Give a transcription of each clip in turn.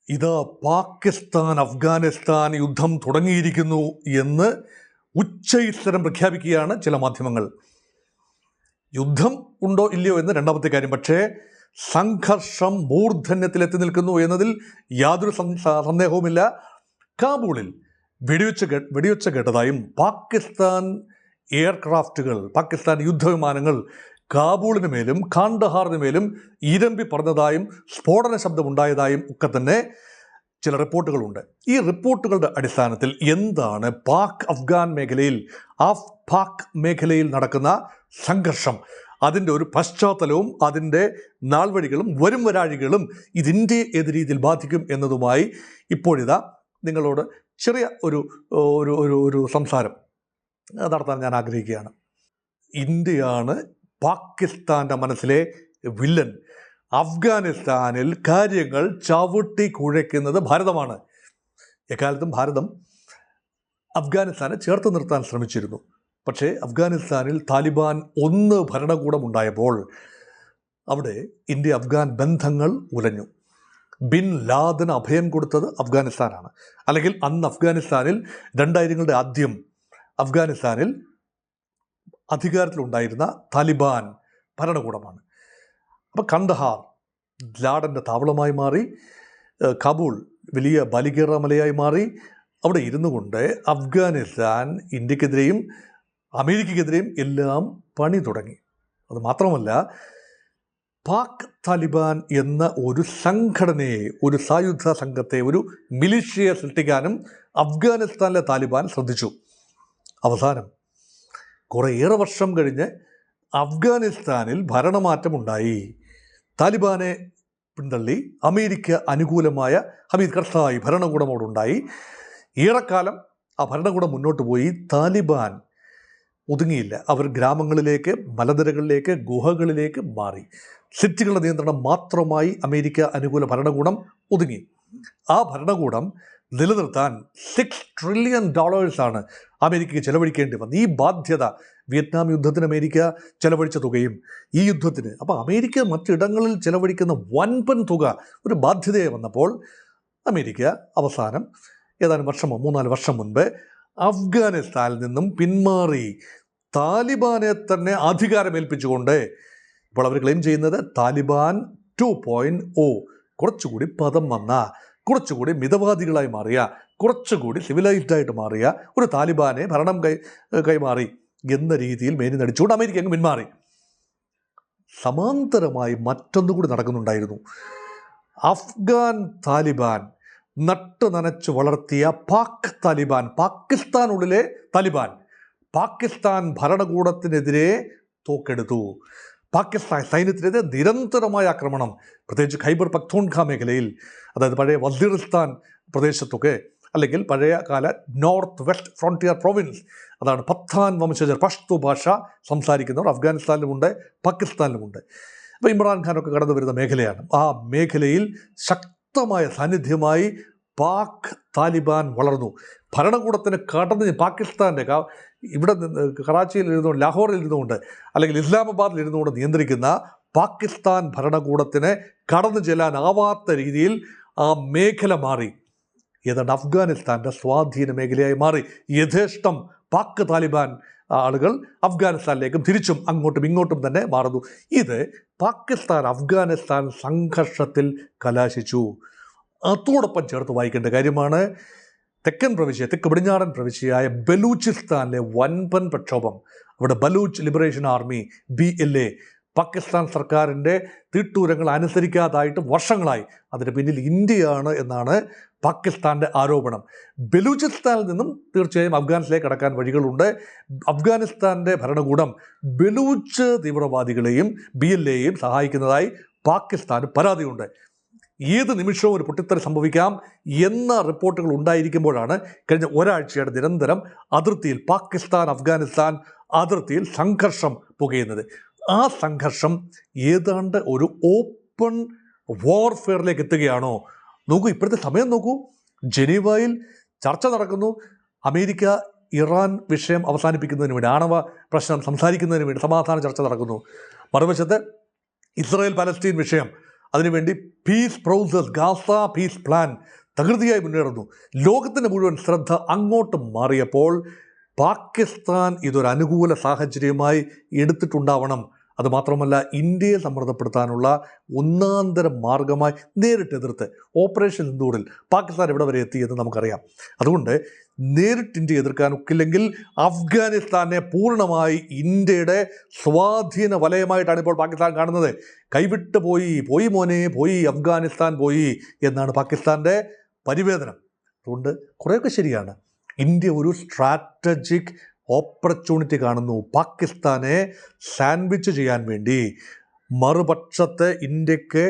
ഇതാ പാകിസ്ഥാൻ അഫ്ഗാനിസ്ഥാൻ യുദ്ധം തുടങ്ങിയിരിക്കുന്നു എന്ന് ഉച്ചയിസ്വരം പ്രഖ്യാപിക്കുകയാണ് ചില മാധ്യമങ്ങൾ. യുദ്ധം ഉണ്ടോ ഇല്ലയോ എന്ന് രണ്ടാമത്തെ കാര്യം. പക്ഷേ സംഘർഷം മൂർധന്യത്തിലെത്തി നിൽക്കുന്നു എന്നതിൽ യാതൊരു സന്ദേഹവുമില്ല. കാബൂളിൽ വെടിവെച്ച കേട്ടതായും പാകിസ്ഥാൻ എയർക്രാഫ്റ്റുകൾ, പാകിസ്ഥാൻ യുദ്ധവിമാനങ്ങൾ കാബൂളിന് മേലും കാണ്ഡഹാറിന് മേലും ഇരമ്പി പറഞ്ഞതായും സ്ഫോടന ശബ്ദമുണ്ടായതായും ഒക്കെ തന്നെ ചില റിപ്പോർട്ടുകളുണ്ട്. ഈ റിപ്പോർട്ടുകളുടെ അടിസ്ഥാനത്തിൽ എന്താണ് പാക് മേഖലയിൽ നടക്കുന്ന സംഘർഷം, അതിൻ്റെ ഒരു പശ്ചാത്തലവും അതിൻ്റെ നാൾവഴികളും വരും വരാഴികളും ഇത് ഇന്ത്യയെ ഏത് രീതിയിൽ ബാധിക്കും എന്നതുമായി ഇപ്പോഴിതാ നിങ്ങളോട് ചെറിയ ഒരു സംസാരം നടത്താൻ ഞാൻ ആഗ്രഹിക്കുകയാണ്. ഇന്ത്യയാണ് പാകിസ്ഥാൻ്റെ മനസ്സിലെ വില്ലൻ. അഫ്ഗാനിസ്ഥാനിൽ കാര്യങ്ങൾ ചവിട്ടി കുഴയ്ക്കുന്നത് ഭാരതമാണ്. എക്കാലത്തും ഭാരതം അഫ്ഗാനിസ്ഥാനെ ചേർത്ത് നിർത്താൻ ശ്രമിച്ചിരുന്നു. പക്ഷേ അഫ്ഗാനിസ്ഥാനിൽ താലിബാൻ ഭരണകൂടം ഉണ്ടായപ്പോൾ അവിടെ ഇന്ത്യ അഫ്ഗാൻ ബന്ധങ്ങൾ ഉലഞ്ഞു. ബിൻ ലാദന് അഭയം കൊടുത്തത് അഫ്ഗാനിസ്ഥാനാണ്. അല്ലെങ്കിൽ അന്ന് അഫ്ഗാനിസ്ഥാനിൽ 2000കളുടെ ആദ്യം അഫ്ഗാനിസ്ഥാനിൽ അധികാരത്തിലുണ്ടായിരുന്ന താലിബാൻ ഭരണകൂടമാണ്. അപ്പോൾ കണ്ഡഹാർ ലാഡൻ്റെ താവളമായി മാറി, കാബൂൾ വലിയ ബാലികേറ മലയായി മാറി. അവിടെ ഇരുന്നു കൊണ്ട് അഫ്ഗാനിസ്ഥാൻ ഇന്ത്യക്കെതിരെയും അമേരിക്കയ്ക്കെതിരെയും എല്ലാം പണി തുടങ്ങി. അത് മാത്രമല്ല, പാക് താലിബാൻ എന്ന ഒരു സംഘടനയെ, ഒരു സായുധ സംഘത്തെ, ഒരു മിലിഷ്യയെ സൃഷ്ടിക്കാനും അഫ്ഗാനിസ്ഥാനിലെ താലിബാൻ ശ്രദ്ധിച്ചു. അവസാനം കുറേയേറെ വർഷം കഴിഞ്ഞ് അഫ്ഗാനിസ്ഥാനിൽ ഭരണമാറ്റമുണ്ടായി. താലിബാനെ പിന്തള്ളി അമേരിക്ക അനുകൂലമായ ഹമീദ് കർസായി ഭരണകൂടം അവിടെ ഉണ്ടായി. ഏറെക്കാലം ആ ഭരണകൂടം മുന്നോട്ട് പോയി. താലിബാൻ ഒതുങ്ങിയില്ല. അവർ ഗ്രാമങ്ങളിലേക്ക്, മലനിരകളിലേക്ക്, ഗുഹകളിലേക്ക് മാറി. സിറ്റികളുടെ നിയന്ത്രണം മാത്രമായി അമേരിക്ക അനുകൂല ഭരണകൂടം ഒതുങ്ങി. ആ ഭരണകൂടം നിലനിർത്താൻ $6 ട്രില്യൺ അമേരിക്കയ്ക്ക് ചെലവഴിക്കേണ്ടി വന്നു. ഈ ബാധ്യത, വിയറ്റ്നാം യുദ്ധത്തിന് അമേരിക്ക ചെലവഴിച്ച തുകയും ഈ യുദ്ധത്തിന്, അപ്പോൾ അമേരിക്ക മറ്റിടങ്ങളിൽ ചെലവഴിക്കുന്ന വൻപൻ തുക ഒരു ബാധ്യതയായി വന്നപ്പോൾ അമേരിക്ക അവസാനം ഏതാനും 3-4 വർഷം മുൻപ് അഫ്ഗാനിസ്ഥാനിൽ നിന്നും പിന്മാറി താലിബാനെ തന്നെ അധികാരമേൽപ്പിച്ചുകൊണ്ട് ഇപ്പോൾ അവർ ക്ലെയിം ചെയ്യുന്നത് താലിബാൻ 2.0, കുറച്ചുകൂടി പദം വന്ന, കുറച്ചുകൂടി മിതവാദികളായി മാറിയ, കുറച്ചുകൂടി സിവിലൈസ്ഡായിട്ട് മാറിയ ഒരു താലിബാനെ ഭരണം കൈമാറി എന്ന രീതിയിൽ മേനി നടിച്ചുകൊണ്ട് അമേരിക്ക അങ്ങ് പിന്മാറി. സമാന്തരമായി മറ്റൊന്നുകൂടി നടക്കുന്നുണ്ടായിരുന്നു. അഫ്ഗാൻ താലിബാൻ നട്ടു നനച്ച് വളർത്തിയ പാക് താലിബാൻ, പാകിസ്ഥാനുള്ളിലെ താലിബാൻ, പാകിസ്ഥാൻ ഭരണകൂടത്തിനെതിരെ തോക്കെടുത്തു. പാകിസ്ഥാൻ സൈന്യത്തിനെതിരെ നിരന്തരമായ ആക്രമണം, പ്രത്യേകിച്ച് ഖൈബർ പഖ്തൂൺഖ മേഖലയിൽ, അതായത് പഴയ വസീറിസ്ഥാൻ പ്രദേശത്തൊക്കെ, അല്ലെങ്കിൽ പഴയ കാല നോർത്ത് വെസ്റ്റ് ഫ്രോണ്ടിയർ പ്രൊവിൻസ്, അതാണ് പത്താൻ വംശജർ, പഷ്തു ഭാഷ സംസാരിക്കുന്നവർ അഫ്ഗാനിസ്ഥാനിലുമുണ്ട്, പാകിസ്ഥാനിലുമുണ്ട്. അപ്പോൾ ഇമ്രാൻഖാനൊക്കെ കടന്നു വരുന്ന മേഖലയാണ്. ആ മേഖലയിൽ ശക്തമായ സാന്നിധ്യമായി പാക് താലിബാൻ വളർന്നു. ഭരണകൂടത്തിന് കടന്ന് പാകിസ്ഥാൻ്റെ ഇവിടെ നിന്ന് കറാച്ചിയിൽ ഇരുന്നുകൊണ്ട്, ലാഹോറിൽ ഇരുന്നുകൊണ്ട്, അല്ലെങ്കിൽ ഇസ്ലാമാബാദിൽ ഇരുന്നുകൊണ്ട് നിയന്ത്രിക്കുന്ന പാകിസ്ഥാൻ ഭരണകൂടത്തിന് കടന്നു ചെല്ലാനാവാത്ത രീതിയിൽ ആ മേഖല മാറി. ഏതാണ്ട് അഫ്ഗാനിസ്ഥാൻ്റെ സ്വാധീന മേഖലയായി മാറി. യഥേഷ്ടം പാക് താലിബാൻ ആളുകൾ അഫ്ഗാനിസ്ഥാനിലേക്കും തിരിച്ചും അങ്ങോട്ടും ഇങ്ങോട്ടും തന്നെ മാറുന്നു. ഇത് പാകിസ്ഥാൻ അഫ്ഗാനിസ്ഥാൻ സംഘർഷത്തിൽ കലാശിച്ചു. അതോടൊപ്പം ചേർത്ത് വായിക്കേണ്ട കാര്യമാണ് തെക്ക് പടിഞ്ഞാറൻ പ്രവിശ്യയായ ബലൂചിസ്ഥാനിലെ വൻപൻ പ്രക്ഷോഭം. അവിടെ Baloch liberation army, BLA, Pakistan സർക്കാരിൻ്റെ തീട്ടൂരങ്ങൾ അനുസരിക്കാതായിട്ട് വർഷങ്ങളായി. അതിന് പിന്നിൽ ഇന്ത്യയാണ് എന്നാണ് പാകിസ്ഥാൻ്റെ ആരോപണം. ബലൂചിസ്ഥാനിൽ നിന്നും തീർച്ചയായും അഫ്ഗാനിസ്ഥാനിലേക്ക് കടക്കാൻ വഴികളുണ്ട്. അഫ്ഗാനിസ്ഥാൻ്റെ ഭരണകൂടം ബലൂച്ച് തീവ്രവാദികളെയും BLAയെയും സഹായിക്കുന്നതായി പാകിസ്ഥാന് പരാതിയുണ്ട്. ഏത് നിമിഷവും ഒരു പൊട്ടിത്തെറി സംഭവിക്കാം എന്ന റിപ്പോർട്ടുകൾ ഉണ്ടായിരിക്കുമ്പോഴാണ് കഴിഞ്ഞ ഒരാഴ്ചയുടെ നിരന്തരം അതിർത്തിയിൽ, പാകിസ്ഥാൻ അഫ്ഗാനിസ്ഥാൻ അതിർത്തിയിൽ സംഘർഷം പുകയുന്നത്. ആ സംഘർഷം ഏതാണ്ട് ഒരു ഓപ്പൺ വാർഫെയറിലേക്ക് എത്തുകയാണോ? നോക്കൂ, ഇപ്പോഴത്തെ സമയം നോക്കൂ. ജനീവയിൽ ചർച്ച നടക്കുന്നു. അമേരിക്ക ഇറാൻ വിഷയം അവസാനിപ്പിക്കുന്നതിന് വേണ്ടി, ആണവ പ്രശ്നം സംസാരിക്കുന്നതിന് വേണ്ടി സമാധാന ചർച്ച നടക്കുന്നു. മറുവശത്ത് ഇസ്രായേൽ പലസ്തീൻ വിഷയം അതിനുവേണ്ടി peace process, Gaza peace plan തകൃതിയായി മുന്നേറുന്നു. ലോകത്തിൻ്റെ മുഴുവൻ ശ്രദ്ധ അങ്ങോട്ട് മാറിയപ്പോൾ പാകിസ്ഥാൻ ഇതൊരു അനുകൂല സാഹചര്യമായി എടുത്തിട്ടുണ്ടാവണം. അതുമാത്രമല്ല, ഇന്ത്യയെ സമ്മർദ്ദപ്പെടുത്താനുള്ള ഒന്നാന്തരം മാർഗമായി നേരിട്ടെതിർത്ത് ഓപ്പറേഷൻ സിന്ദൂറിൽ പാകിസ്ഥാൻ എവിടെ വരെ എത്തിയെന്ന് നമുക്കറിയാം. അതുകൊണ്ട് നേരിട്ട് ഇന്ത്യ എതിർക്കാൻ ഒക്കില്ലെങ്കിൽ അഫ്ഗാനിസ്ഥാനെ പൂർണ്ണമായി ഇന്ത്യയുടെ സ്വാധീന വലയമായിട്ടാണ് ഇപ്പോൾ പാകിസ്ഥാൻ കാണുന്നത്. കൈവിട്ട് പോയി മോനെ പോയി, അഫ്ഗാനിസ്ഥാൻ പോയി എന്നാണ് പാകിസ്ഥാൻ്റെ പരിവേദനം. അതുകൊണ്ട് കുറേയൊക്കെ ശരിയാണ്. ഇന്ത്യ ഒരു സ്ട്രാറ്റജിക് ഓപ്പർച്യൂണിറ്റി കാണുന്നു പാകിസ്ഥാനെ സാൻഡ്വിച്ച് ചെയ്യാൻ വേണ്ടി. മറുപക്ഷത്തെ ഇന്ത്യക്ക്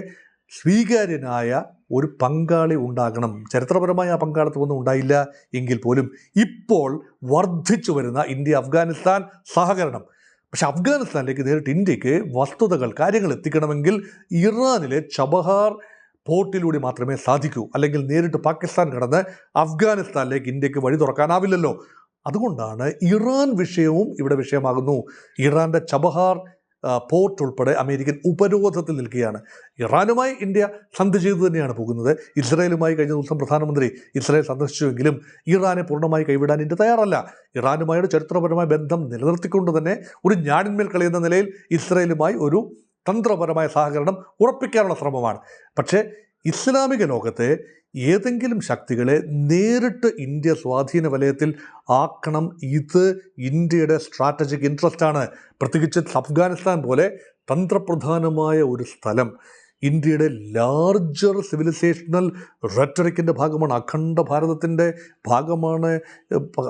സ്വീകാര്യനായ ഒരു പങ്കാളി ഉണ്ടാകണം. ചരിത്രപരമായ ആ പങ്കാളിത്തമൊന്നും ഉണ്ടായില്ല എങ്കിൽ പോലും ഇപ്പോൾ വർദ്ധിച്ചു വരുന്ന ഇന്ത്യ അഫ്ഗാനിസ്ഥാൻ സഹകരണം. പക്ഷെ അഫ്ഗാനിസ്ഥാനിലേക്ക് നേരിട്ട് ഇന്ത്യക്ക് വസ്തുതകൾ, കാര്യങ്ങൾ എത്തിക്കണമെങ്കിൽ ഇറാനിലെ ചബഹാർ പോർട്ടിലൂടെ മാത്രമേ സാധിക്കൂ. അല്ലെങ്കിൽ നേരിട്ട് പാകിസ്ഥാൻ കടന്ന് അഫ്ഗാനിസ്ഥാനിലേക്ക് ഇന്ത്യക്ക് വഴി തുറക്കാനാവില്ലല്ലോ. അതുകൊണ്ടാണ് ഇറാൻ വിഷയവും ഇവിടെ വിഷയമാകുന്നു. ഇറാൻ്റെ ചബഹാർ പോർട്ട് ഉൾപ്പെടെ അമേരിക്കൻ ഉപരോധത്തിൽ നിൽക്കുകയാണ്. ഇറാനുമായി ഇന്ത്യ സന്ധി ചെയ്തു തന്നെയാണ് പോകുന്നത്. ഇസ്രായേലുമായി കഴിഞ്ഞ ദിവസം പ്രധാനമന്ത്രി ഇസ്രായേൽ സന്ദർശിച്ചുവെങ്കിലും ഇറാനെ പൂർണ്ണമായി കൈവിടാൻ ഇന്ത്യ തയ്യാറല്ല. ഇറാനുമായുള്ള ചരിത്രപരമായ ബന്ധം നിലനിർത്തിക്കൊണ്ട് തന്നെ ഒരു ഞാണിന്മേൽ കളി എന്ന നിലയിൽ ഇസ്രായേലുമായി ഒരു തന്ത്രപരമായ സഹകരണം ഉറപ്പിക്കാനുള്ള ശ്രമമാണ്. പക്ഷേ ഇസ്ലാമിക ലോകത്തെ ഏതെങ്കിലും ശക്തികളെ നേരിട്ട് ഇന്ത്യ സ്വാധീന വലയത്തിൽ ആക്കണം. ഇത് ഇന്ത്യയുടെ സ്ട്രാറ്റജിക് ഇൻട്രസ്റ്റാണ്. പ്രത്യേകിച്ച് അഫ്ഗാനിസ്ഥാൻ പോലെ തന്ത്രപ്രധാനമായ ഒരു സ്ഥലം ഇന്ത്യയുടെ ലാർജർ സിവിലൈസേഷണൽ റെറ്ററിക്കിൻ്റെ ഭാഗമാണ്. അഖണ്ഡ ഭാരതത്തിൻ്റെ ഭാഗമാണ്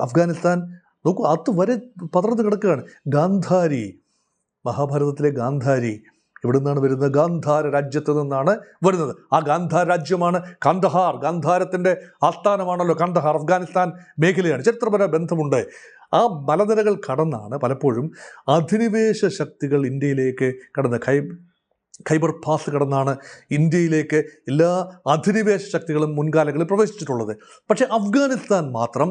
അഫ്ഗാനിസ്ഥാൻ. നോക്കൂ, അതുവരെ പതർന്നു കിടക്കുകയാണ്. ഗാന്ധാരി, മഹാഭാരതത്തിലെ ഗാന്ധാരി ഇവിടെ നിന്നാണ് വരുന്നത്. ഗാന്ധാര രാജ്യത്ത് നിന്നാണ് വരുന്നത്. ആ ഗാന്ധാര രാജ്യമാണ് കന്ദഹാർ. ഗാന്ധാരത്തിൻ്റെ ആസ്ഥാനമാണല്ലോ കന്ദഹാർ. അഫ്ഗാനിസ്ഥാൻ മേഖലയാണ്. ചരിത്രപര ബന്ധമുണ്ട്. ആ മലനിരകൾ കടന്നാണ് പലപ്പോഴും അധിനിവേശ ശക്തികൾ ഇന്ത്യയിലേക്ക് കടന്ന് ഖൈബർ പാസ് കടന്നാണ് ഇന്ത്യയിലേക്ക് എല്ലാ അധിനിവേശ ശക്തികളും മുൻകാലങ്ങളിൽ പ്രവേശിച്ചിട്ടുള്ളത്. പക്ഷേ അഫ്ഗാനിസ്ഥാൻ മാത്രം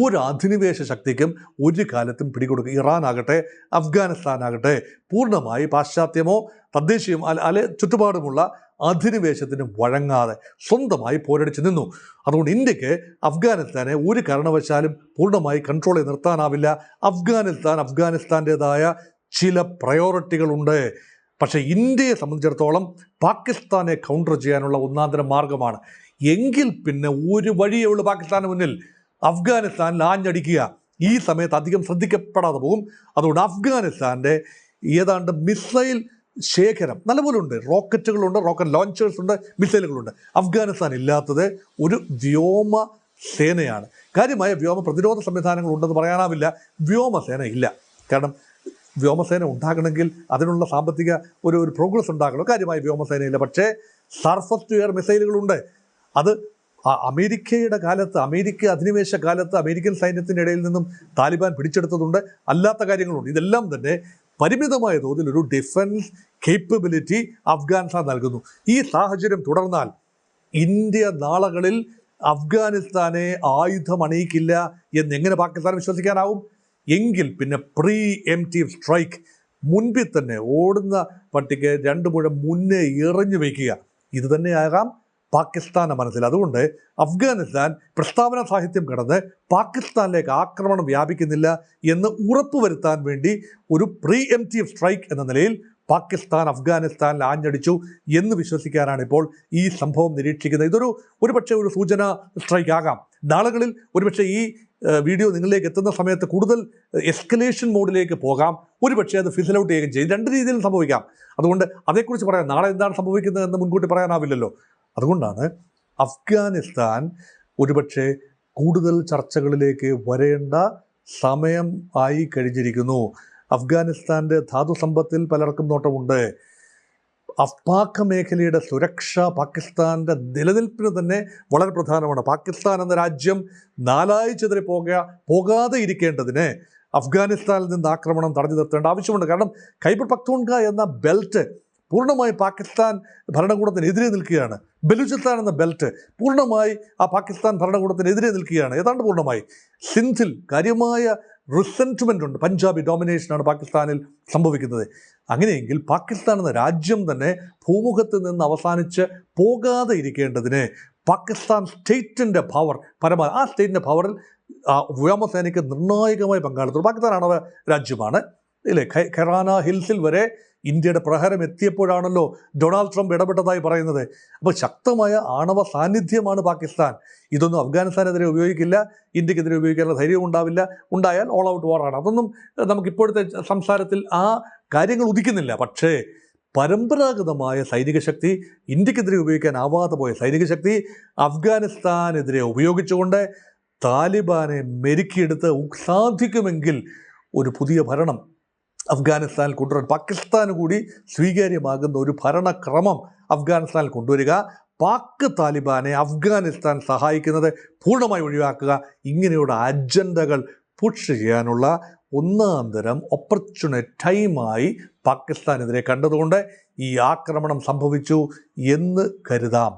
ഒരു അധിനിവേശ ശക്തിക്കും ഒരു കാലത്തും പിടികൊടുക്കുക. ഇറാനാകട്ടെ അഫ്ഗാനിസ്ഥാനാകട്ടെ പൂർണ്ണമായി പാശ്ചാത്യമോ തദ്ദേശീയമോ അല്ലെ ചുറ്റുപാടുമുള്ള അധിനിവേശത്തിന് വഴങ്ങാതെ സ്വന്തമായി പോരടിച്ച് നിന്നു. അതുകൊണ്ട് ഇന്ത്യക്ക് അഫ്ഗാനിസ്ഥാനെ ഒരു കാരണവശാലും പൂർണ്ണമായി കൺട്രോൾ ചെയ്ത് നിർത്താനാവില്ല. അഫ്ഗാനിസ്ഥാൻ്റേതായ ചില പ്രയോറിറ്റികളുണ്ട്. പക്ഷേ ഇന്ത്യയെ സംബന്ധിച്ചിടത്തോളം പാകിസ്ഥാനെ കൗണ്ടർ ചെയ്യാനുള്ള ഒന്നാന്തരം മാർഗമാണ്. എങ്കിൽ പിന്നെ ഒരു വഴിയേ ഉള്ളൂ പാകിസ്ഥാന് മുന്നിൽ, അഫ്ഗാനിസ്ഥാനിൽ ആഞ്ഞടിക്കുക. ഈ സമയത്ത് അധികം ശ്രദ്ധിക്കപ്പെടാതെ പോകും. അതുകൊണ്ട് അഫ്ഗാനിസ്ഥാൻ്റെ ഏതാണ്ട് മിസൈൽ ശേഖരം നല്ലപോലെ ഉണ്ട്. റോക്കറ്റുകളുണ്ട്, റോക്കറ്റ് ലോഞ്ചേഴ്സ് ഉണ്ട്, മിസൈലുകളുണ്ട്. അഫ്ഗാനിസ്ഥാൻ ഇല്ലാത്തത് ഒരു വ്യോമ സേനയാണ്. കാര്യമായ വ്യോമ പ്രതിരോധ സംവിധാനങ്ങൾ ഉണ്ടെന്ന് പറയാനാവില്ല. വ്യോമസേന ഇല്ല. കാരണം വ്യോമസേന ഉണ്ടാകണമെങ്കിൽ അതിനുള്ള സാമ്പത്തിക ഒരു പ്രോഗ്രസ് ഉണ്ടാകണം. കാര്യമായ വ്യോമസേനയില്ല. പക്ഷേ സർഫസ് ടു എയർ മിസൈലുകളുണ്ട്. അത് അമേരിക്കയുടെ കാലത്ത്, അമേരിക്ക അധിനിവേശ കാലത്ത് അമേരിക്കൻ സൈന്യത്തിൻ്റെ ഇടയിൽ നിന്നും താലിബാൻ പിടിച്ചെടുത്തതുണ്ട്. അല്ലാത്ത കാര്യങ്ങളുണ്ട്. ഇതെല്ലാം തന്നെ പരിമിതമായ തോതിൽ ഒരു ഡിഫൻസ് കേപ്പബിലിറ്റി അഫ്ഗാനിസ്ഥാൻ നൽകുന്നു. ഈ സാഹചര്യം തുടർന്നാൽ ഇന്ത്യ നാളുകളിൽ അഫ്ഗാനിസ്ഥാനെ ആയുധം അണിയിക്കില്ല എന്നെങ്ങനെ പാകിസ്ഥാൻ വിശ്വസിക്കാനാവും? എങ്കിൽ പിന്നെ പ്രീ എംപ്റ്റീവ് സ്ട്രൈക്ക്, മുൻപിൽ തന്നെ ഓടുന്ന പട്ടിക്ക് 2 മുഴം മുന്നേ എറിഞ്ഞു വയ്ക്കുക. ഇത് തന്നെയാകാം പാകിസ്ഥാൻ്റെ മനസ്സിൽ. അതുകൊണ്ട് അഫ്ഗാനിസ്ഥാൻ പ്രസ്താവന സാഹിത്യം കടന്ന് പാകിസ്ഥാനിലേക്ക് ആക്രമണം വ്യാപിക്കുന്നില്ല എന്ന് ഉറപ്പുവരുത്താൻ വേണ്ടി ഒരു പ്രീ എംപ്റ്റീവ് സ്ട്രൈക്ക് എന്ന നിലയിൽ പാകിസ്ഥാൻ അഫ്ഗാനിസ്ഥാനിൽ ആഞ്ഞടിച്ചു എന്ന് വിശ്വസിക്കാനാണ് ഇപ്പോൾ ഈ സംഭവം നിരീക്ഷിക്കുന്നത്. ഒരു പക്ഷേ ഒരു സൂചന സ്ട്രൈക്ക് ആകാം. നാളുകളിൽ ഒരുപക്ഷെ ഈ വീഡിയോ നിങ്ങളിലേക്ക് എത്തുന്ന സമയത്ത് കൂടുതൽ എസ്കലേഷൻ മോഡിലേക്ക് പോകാം. ഒരുപക്ഷെ അത് ഫിസിൽ ഔട്ട് ചെയ്യുകയും ചെയ്യും. 2 രീതിയിലും സംഭവിക്കാം. അതുകൊണ്ട് അതേക്കുറിച്ച് പറയാം. നാളെ എന്താണ് സംഭവിക്കുന്നത് എന്ന് മുൻകൂട്ടി പറയാനാവില്ലല്ലോ. അതുകൊണ്ടാണ് അഫ്ഗാനിസ്ഥാൻ ഒരുപക്ഷെ കൂടുതൽ ചർച്ചകളിലേക്ക് വരേണ്ട സമയം ആയി കഴിഞ്ഞിരിക്കുന്നു. അഫ്ഗാനിസ്ഥാൻ്റെ ധാതു സമ്പത്തിൽ പലർക്കും നോട്ടമുണ്ട്. അഫ്പാക് മേഖലയുടെ സുരക്ഷ പാകിസ്ഥാൻ്റെ നിലനിൽപ്പിന് തന്നെ വളരെ പ്രധാനമാണ്. പാകിസ്ഥാൻ എന്ന രാജ്യം 4 ചിതറി പോകാതെ ഇരിക്കേണ്ടതിന് അഫ്ഗാനിസ്ഥാനിൽ നിന്ന് ആക്രമണം തടഞ്ഞു നിർത്തേണ്ട ആവശ്യമുണ്ട്. കാരണം ഖൈബർ പഖ്തൂൺഖ എന്ന ബെൽറ്റ് പൂർണ്ണമായി പാകിസ്ഥാൻ ഭരണകൂടത്തിനെതിരെ നിൽക്കുകയാണ്. ബലൂചിസ്ഥാൻ എന്ന ബെൽറ്റ് പൂർണ്ണമായി ആ പാകിസ്ഥാൻ ഭരണകൂടത്തിനെതിരെ നിൽക്കുകയാണ്. ഏതാണ്ട് പൂർണ്ണമായി. സിന്ധിൽ കാര്യമായ റിസെൻറ്റ്മെൻ്റ് ഉണ്ട്. പഞ്ചാബി ഡോമിനേഷനാണ് പാകിസ്ഥാനിൽ സംഭവിക്കുന്നത്. അങ്ങനെയെങ്കിൽ പാകിസ്ഥാൻ എന്ന രാജ്യം തന്നെ ഭൂമുഖത്ത് നിന്ന് അവസാനിച്ച് പോകാതെ ഇരിക്കേണ്ടതിന് പാകിസ്ഥാൻ സ്റ്റേറ്റിൻ്റെ പവർ പരമാവധി, ആ സ്റ്റേറ്റിൻ്റെ പവറിൽ വ്യോമസേനയ്ക്ക് നിർണായകമായി പങ്കാളിത്തം. പാകിസ്ഥാൻ ആണവ രാജ്യമാണ് ഇല്ലേ? ഖെറാന ഹിൽസിൽ വരെ ഇന്ത്യയുടെ പ്രഹരം എത്തിയപ്പോഴാണല്ലോ ഡൊണാൾഡ് ട്രംപ് ഇടപെട്ടതായി പറയുന്നത്. അപ്പോൾ ശക്തമായ ആണവ സാന്നിധ്യമാണ് പാകിസ്ഥാൻ. ഇതൊന്നും അഫ്ഗാനിസ്ഥാനെതിരെ ഉപയോഗിക്കില്ല, ഇന്ത്യക്കെതിരെ ഉപയോഗിക്കാനുള്ള ധൈര്യവും ഉണ്ടാവില്ല. ഉണ്ടായാൽ ഓൾ ഔട്ട് വാറാണ്. അതൊന്നും നമുക്കിപ്പോഴത്തെ സംസാരത്തിൽ ആ കാര്യങ്ങൾ ഉദിക്കുന്നില്ല. പക്ഷേ പരമ്പരാഗതമായ സൈനിക ശക്തി, ഇന്ത്യക്കെതിരെ ഉപയോഗിക്കാനാവാതെ പോയ സൈനിക ശക്തി അഫ്ഗാനിസ്ഥാനെതിരെ ഉപയോഗിച്ചുകൊണ്ട് താലിബാനെ മെരുക്കിയെടുത്ത് സാധിക്കുമെങ്കിൽ ഒരു പുതിയ ഭരണം അഫ്ഗാനിസ്ഥാനിൽ കൊണ്ടുവരാൻ, പാകിസ്ഥാന് കൂടി സ്വീകാര്യമാകുന്ന ഒരു ഭരണക്രമം അഫ്ഗാനിസ്ഥാനിൽ കൊണ്ടുവരിക, പാക് താലിബാനെ അഫ്ഗാനിസ്ഥാൻ സഹായിക്കുന്നത് പൂർണ്ണമായി ഒഴിവാക്കുക, ഇങ്ങനെയുള്ള അജണ്ടകൾ പുഷ് ചെയ്യാനുള്ള ഒന്നാം തരം ഓപ്പർച്യൂണിറ്റി ടൈമായി പാകിസ്ഥാനെതിരെ കണ്ടതുകൊണ്ട് ഈ ആക്രമണം സംഭവിച്ചു എന്ന് കരുതാം.